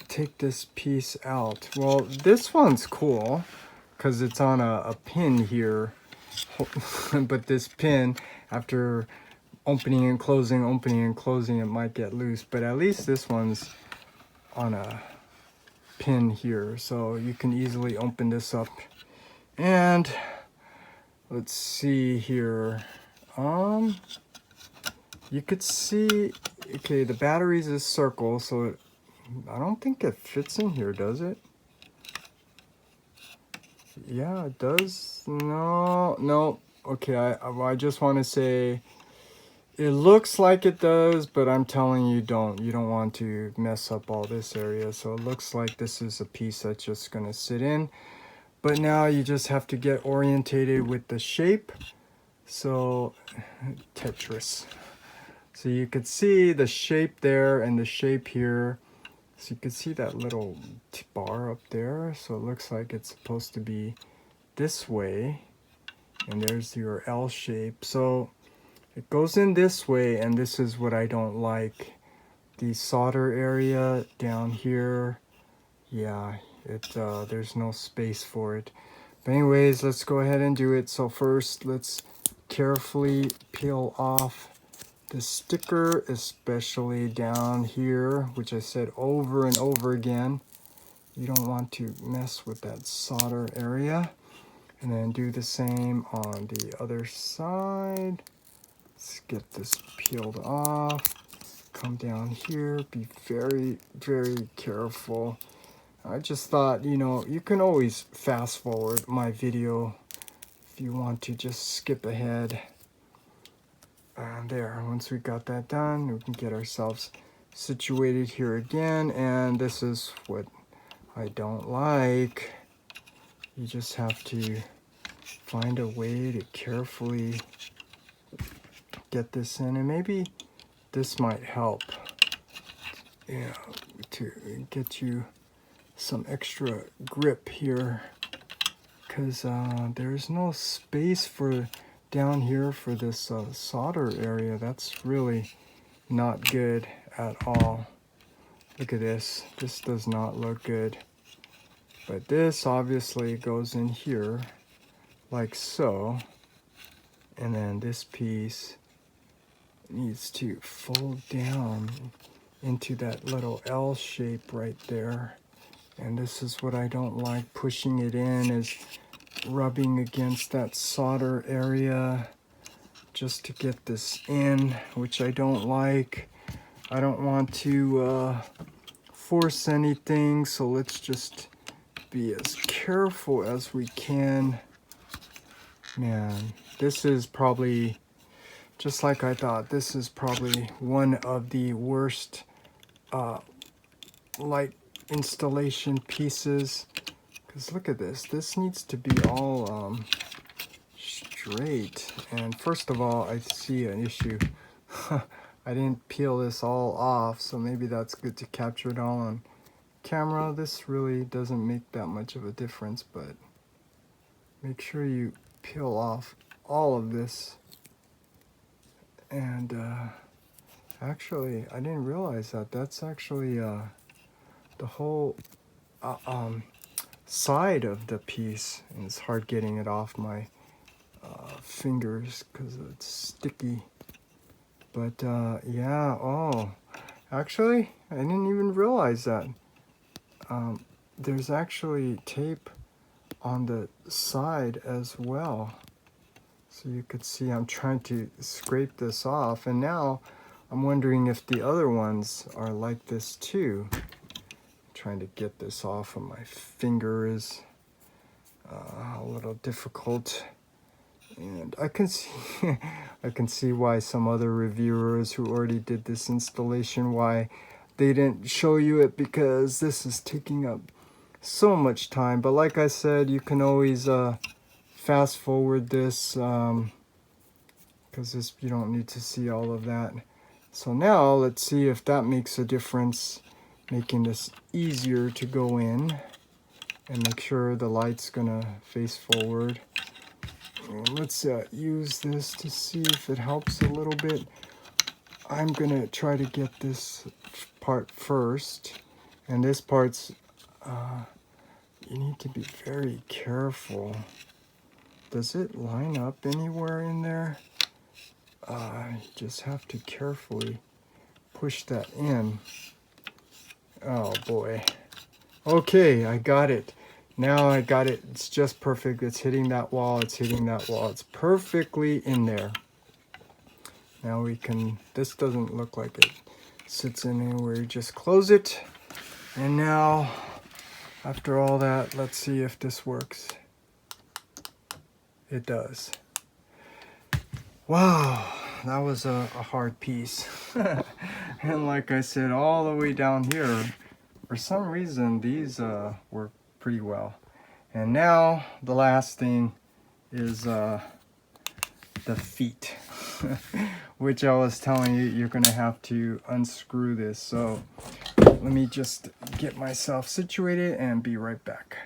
S1: take this piece out. Well, this one's cool because it's on a pin here. But this pin, after opening and closing, it might get loose. But at least this one's on a pin here. So you can easily open this up. And let's see here. You could see, okay, the battery's a circle, so I don't think it fits in here, does it? Yeah, it does. No. Okay, I just want to say it looks like it does, but I'm telling you, you don't want to mess up all this area. So it looks like this is a piece that's just going to sit in. But now you just have to get orientated with the shape. So, Tetris. So you could see the shape there and the shape here. So you can see that little bar up there. So it looks like it's supposed to be this way. And there's your L shape. So it goes in this way, and this is what I don't like. The solder area down here. Yeah, there's no space for it. But anyways, let's go ahead and do it. So first, let's carefully peel off the sticker, especially down here, which I said over and over again. You don't want to mess with that solder area. And then do the same on the other side. Let's get this peeled off. Come down here. Be very, very careful. I just thought, you can always fast forward my video if you want to just skip ahead. And there, once we got that done, we can get ourselves situated here again. And this is what I don't like. You just have to find a way to carefully get this in. And maybe this might help, to get you some extra grip here. Because there's no space for down here for this solder area. That's really not good at all. Look at this. This does not look good. But this obviously goes in here like so. And then this piece needs to fold down into that little L shape right there. And this is what I don't like. Pushing it in is rubbing against that solder area just to get this in, which I don't like. I don't want to force anything, so let's just be as careful as we can. Man, this is probably, just like I thought, this is probably one of the worst light installation pieces. Because look at this. This needs to be all straight. And first of all, I see an issue. I didn't peel this all off, so maybe that's good to capture it all on camera. This really doesn't make that much of a difference, but make sure you peel off all of this. And actually, I didn't realize that. That's actually the whole side of the piece, and it's hard getting it off my fingers because it's sticky. But yeah, oh, actually, I didn't even realize that. There's actually tape on the side as well. So you could see I'm trying to scrape this off, and now I'm wondering if the other ones are like this too. Trying to get this off of my finger is a little difficult. And I can see I can see why some other reviewers who already did this installation, why they didn't show you it, because this is taking up so much time. But like I said, you can always fast forward this because you don't need to see all of that. So now let's see if that makes a difference, making this easier to go in, and make sure the light's gonna face forward. And let's use this to see if it helps a little bit. I'm gonna try to get this part first, and this part's you need to be very careful. Does it line up anywhere in there? You just have to carefully push that in. Oh boy. Okay, I got it. Now I got it. It's just perfect. It's hitting that wall. It's hitting that wall. It's perfectly in there. Now we can, this doesn't look like it sits in anywhere. You just close it. And now, after all that, let's see if this works. It does. Wow, that was a hard piece. And like I said, all the way down here, for some reason, these work pretty well. And now the last thing is the feet, which I was telling you, you're gonna have to unscrew this. So let me just get myself situated and be right back.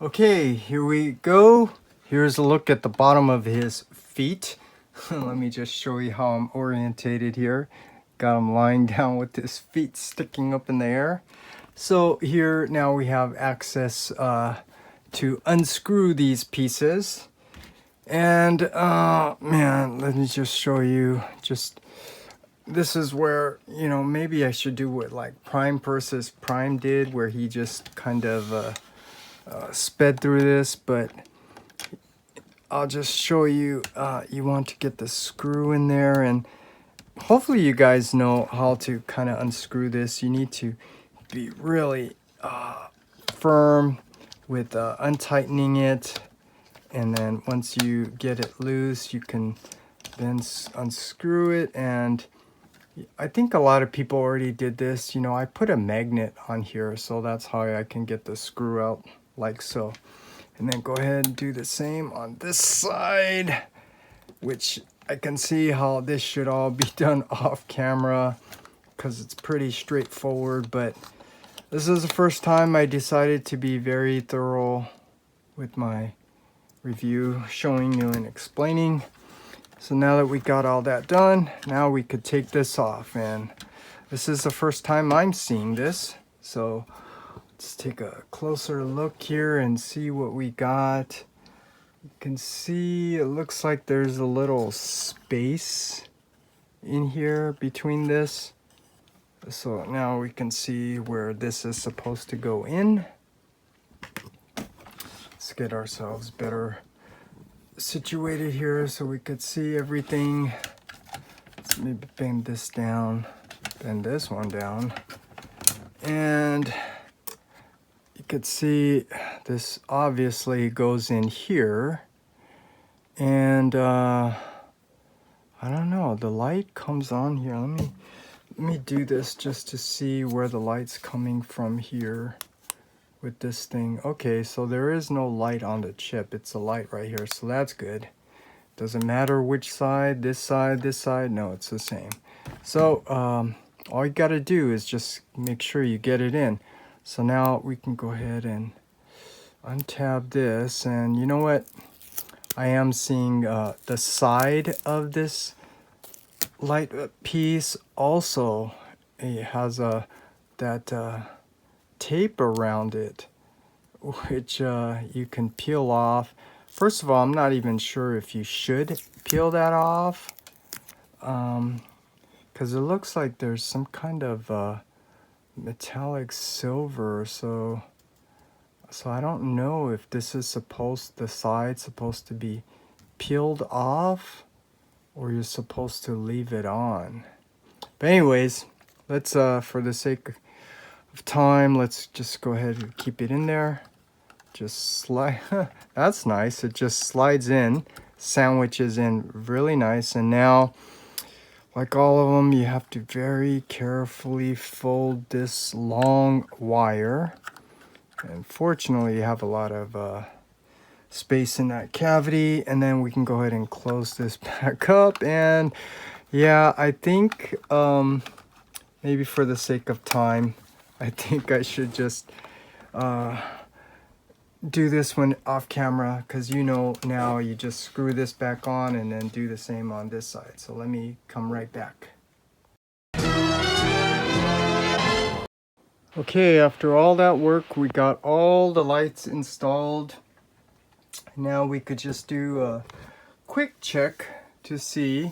S1: Okay, here we go. Here's a look at the bottom of his feet. Let me just show you how I'm orientated here. Got him lying down with his feet sticking up in the air. So here now we have access to unscrew these pieces. And man, let me just show you. Just this is where, you know, maybe I should do what like Prime versus Prime did, where he just kind of sped through this, but I'll just show you. You want to get the screw in there, and hopefully you guys know how to kind of unscrew this. You need to be really firm with untightening it, and then once you get it loose, you can then unscrew it. And I think a lot of people already did this. You know, I put a magnet on here, so that's how I can get the screw out like so. And then go ahead and do the same on this side, which I can see how this should all be done off camera because it's pretty straightforward. But this is the first time I decided to be very thorough with my review, showing you and explaining. So now that we got all that done, now we could take this off. And this is the first time I'm seeing this. So let's take a closer look here and see what we got. You can see it looks like there's a little space in here between this. So now we can see where this is supposed to go in. Let's get ourselves better situated here so we could see everything. Let's maybe bend this down, bend this one down. And you could see this obviously goes in here. And I don't know, the light comes on here. Let me do this just to see where the light's coming from here with this thing. Okay, so there is no light on the chip. It's a light right here, so that's good. Doesn't matter which side, this side, this side. No, it's the same. So all you gotta do is just make sure you get it in. So now we can go ahead and untab this, and you know what? I am seeing the side of this light piece also. It has that tape around it, which you can peel off. First of all, I'm not even sure if you should peel that off, because it looks like there's some kind of metallic silver, so I don't know if this is the side's supposed to be peeled off or you're supposed to leave it on. But anyways, let's for the sake of time, let's just go ahead and keep it in there. Just slide. That's nice. It just slides in, sandwiches in really nice. And now, like all of them, you have to very carefully fold this long wire. And fortunately, you have a lot of space in that cavity. And then we can go ahead and close this back up. And yeah, I think maybe for the sake of time, I think I should just do this one off camera, because you know now you just screw this back on and then do the same on this side. So let me come right back. Okay, after all that work, we got all the lights installed. Now we could just do a quick check to see.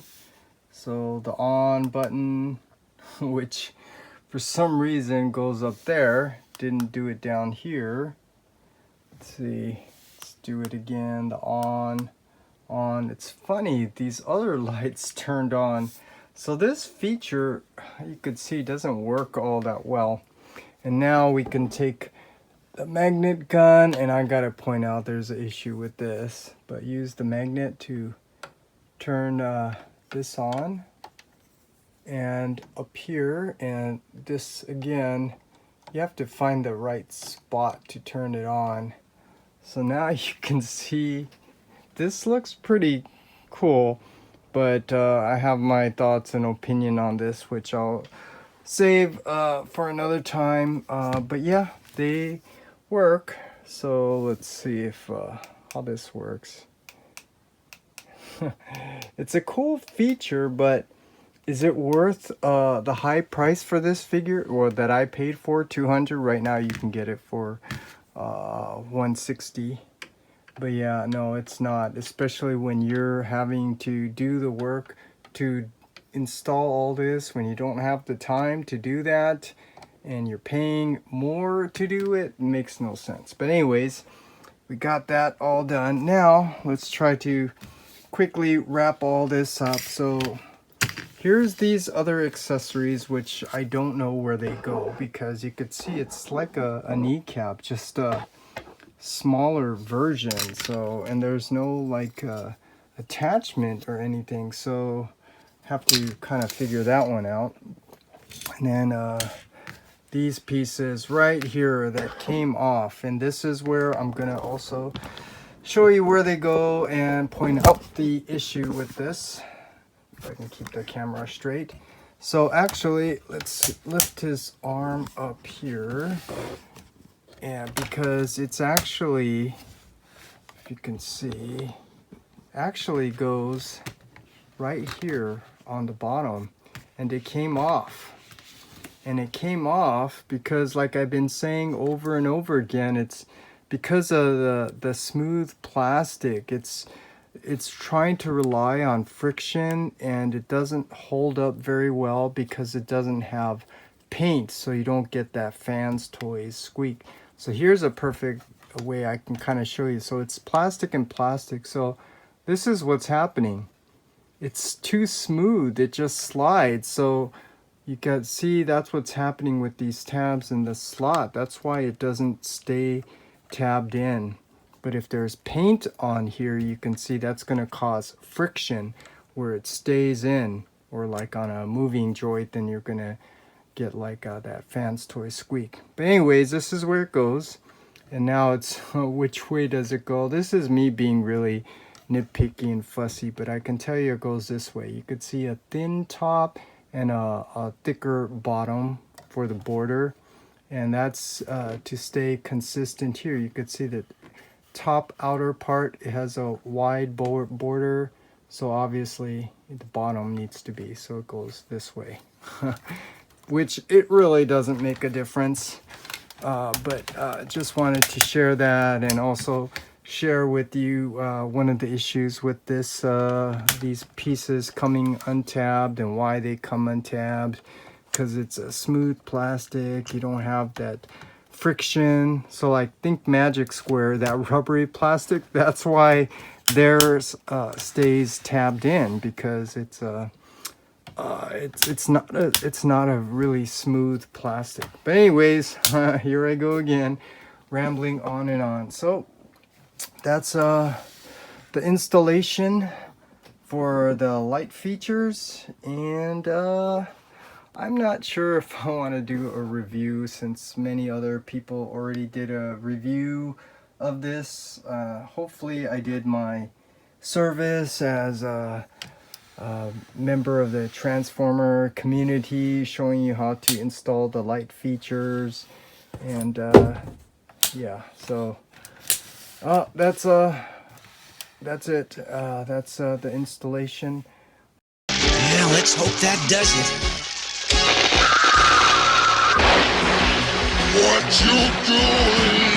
S1: So the on button, which for some reason goes up there, didn't do it down here. Let's see, let's do it again. The on. It's funny, these other lights turned on. So this feature, you could see, doesn't work all that well. And now we can take the magnet gun, and I gotta point out there's an issue with this, but use the magnet to turn this on. And up here, and this again, you have to find the right spot to turn it on. So now you can see this looks pretty cool, but I have my thoughts and opinion on this, which I'll save for another time. But yeah, they work. So let's see if how this works. It's a cool feature, but is it worth the high price for this figure, or that I paid for $200? Right now you can get it for $160. But yeah, no, it's not, especially when you're having to do the work to install all this, when you don't have the time to do that and you're paying more to do it. It makes no sense. But anyways, we got that all done. Now let's try to quickly wrap all this up. So here's these other accessories, which I don't know where they go, because you could see it's like a kneecap, just a smaller version. So, and there's no like attachment or anything, so have to kind of figure that one out. And then these pieces right here that came off, and this is where I'm gonna also show you where they go and point out the issue with this, if I can keep the camera straight. So actually, let's lift his arm up here, and because it's actually, if you can see, actually goes right here on the bottom, and it came off. And it came off because, like I've been saying over and over again, it's because of the smooth plastic. It's trying to rely on friction, and it doesn't hold up very well because it doesn't have paint, so you don't get that fans toys squeak. So here's a perfect way I can kind of show you. So it's plastic and plastic, so this is what's happening. It's too smooth, it just slides. So you can see that's what's happening with these tabs in the slot. That's why it doesn't stay tabbed in. But if there's paint on here, you can see that's going to cause friction where it stays in, or like on a moving joint, then you're going to get like that fans toy squeak. But anyways, this is where it goes. And now it's which way does it go? This is me being really nitpicky and fussy, but I can tell you it goes this way. You could see a thin top and a thicker bottom for the border, and that's to stay consistent here. You could see that top outer part, it has a wide border, so obviously the bottom needs to be, so it goes this way. Which it really doesn't make a difference. but just wanted to share that, and also share with you one of the issues with this these pieces coming untabbed and why they come untabbed, because it's a smooth plastic. You don't have that friction. So like think Magic Square, that rubbery plastic, that's why theirs stays tabbed in, because it's not a really smooth plastic. But anyways, here I go again, rambling on and on. So that's the installation for the light features, and I'm not sure if I want to do a review, since many other people already did a review of this. Hopefully I did my service as a member of the transformer community, showing you how to install the light features. And yeah, so that's it. That's the installation.
S2: Yeah, let's hope that does it.
S3: What you doing?